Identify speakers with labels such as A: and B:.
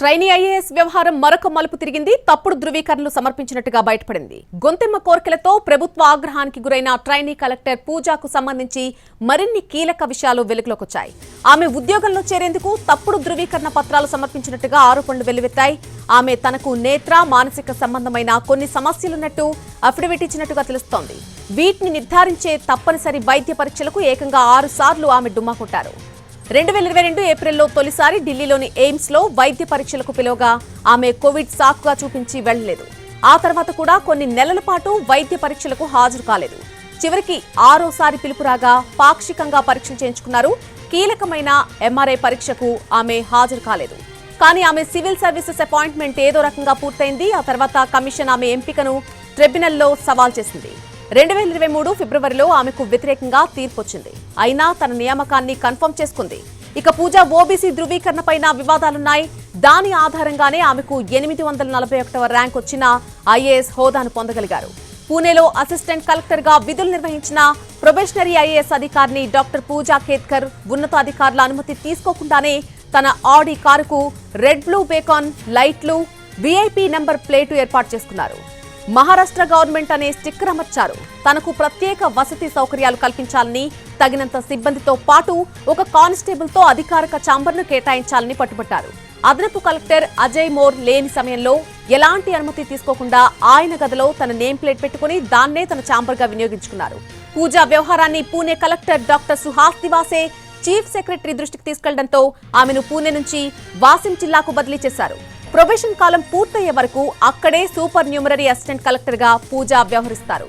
A: Trainee IAS వ్యవహారం మరొక మలుపు తిరిగింది. తప్పుడు ధృవీకరణలు సమర్పించినట్టుగా బయటపడింది. గొంతెమ్మ కోర్కెలతో ప్రభుత్వ ఆగ్రహానికి గురైన ట్రైనీ కలెక్టర్ పూజాకు సంబంధించి మరిన్ని కీలక విషయాలు వెలుగులోకొచ్చాయి. ఆమె ఉద్యోగంలో చేరేందుకు తప్పుడు ధృవీకరణ పత్రాలు సమర్పించినట్టుగా ఆరోపణలు వెల్లువెత్తాయి. ఆమె తనకు నేత్ర మానసిక సంబంధమైన కొన్ని సమస్యలున్నట్టు అఫిడవిట్ ఇచ్చినట్టుగా తెలుస్తోంది. వీటిని నిర్ధారించే తప్పనిసరి వైద్య పరీక్షలకు ఏకంగా 6 సార్లు ఆమె డుమ్మా కొట్టారు. 2022 ఏప్రిల్లో తొలిసారి ఢిల్లీలోని ఎయిమ్స్ లో వైద్య పరీక్షలకు పిలువగా ఆమె కోవిడ్ సాకుగా చూపించి వెళ్లలేదు. ఆ తర్వాత కూడా కొన్ని నెలల పాటు వైద్య పరీక్షలకు హాజరు కాలేదు. చివరికి 6వ పిలుపు రాగా పాక్షికంగా పరీక్షలు చేయించుకున్నారు. కీలకమైన ఎంఆర్ఐ పరీక్షకు ఆమె హాజరు కాలేదు. కానీ ఆమె సివిల్ సర్వీసెస్ అపాయింట్మెంట్ ఏదో రకంగా పూర్తయింది. ఆ తర్వాత కమిషన్ ఆమె ఎంపికను ట్రిబ్యునల్లో సవాల్ చేసింది. 2023 ఫిబ్రవరిలో ఆమెకు వ్యతిరేకంగా తీర్పు వచ్చింది. అయినా తన నియామకాన్ని కన్ఫర్మ్ చేసుకుంది. ఇక పూజ ఓబీసీ ధృవీకరణపైన వివాదాలున్నాయి. దాని ఆధారంగానే ఆమెకు 841వ ర్యాంక్ వచ్చిన ఐఏఎస్ హోదాను పొందగలిగారు. పూణేలో అసిస్టెంట్ కలెక్టర్ గా విధులు నిర్వహించిన ప్రొబేషనరీ ఐఏఎస్ అధికారిని డాక్టర్ పూజా ఖేత్కర్ ఉన్నతాధికారుల అనుమతి తీసుకోకుండానే తన ఆడి కారుకు రెడ్ బ్లూ బేకాన్ లైట్లు, వీఐపీ నంబర్ ప్లేటు ఏర్పాటు చేసుకున్నారు. మహారాష్ట్ర గవర్నమెంట్ అనే స్టిక్కర్ అమర్చారు. తనకు ప్రత్యేక వసతి సౌకర్యాలు కల్పించాలని, తగినంత సిబ్బందితో పాటు ఒక కానిస్టేబుల్ తో అధికారిక ఛాంబర్ను కేటాయించాలని పట్టుబట్టారు. అదనపు కలెక్టర్ అజయ్ మోర్ లేని సమయంలో ఎలాంటి అనుమతి తీసుకోకుండా ఆయన గదిలో తన నేమ్ ప్లేట్ పెట్టుకుని దాన్నే తన ఛాంబర్ గా వినియోగించుకున్నారు. పూజా వ్యవహారాన్ని Pune collector doctor Suhas Diwase chief secretary దృష్టికి తీసుకెళ్లడంతో ఆమెను పూణే నుంచి వాసిం జిల్లాకు బదిలీ చేశారు. ప్రొబేషన్ కాలం పూర్తయ్యే వరకు అక్కడే సూపర్ న్యూమరరీ అసిస్టెంట్ కలెక్టర్ గా పూజా వ్యవహరిస్తారు.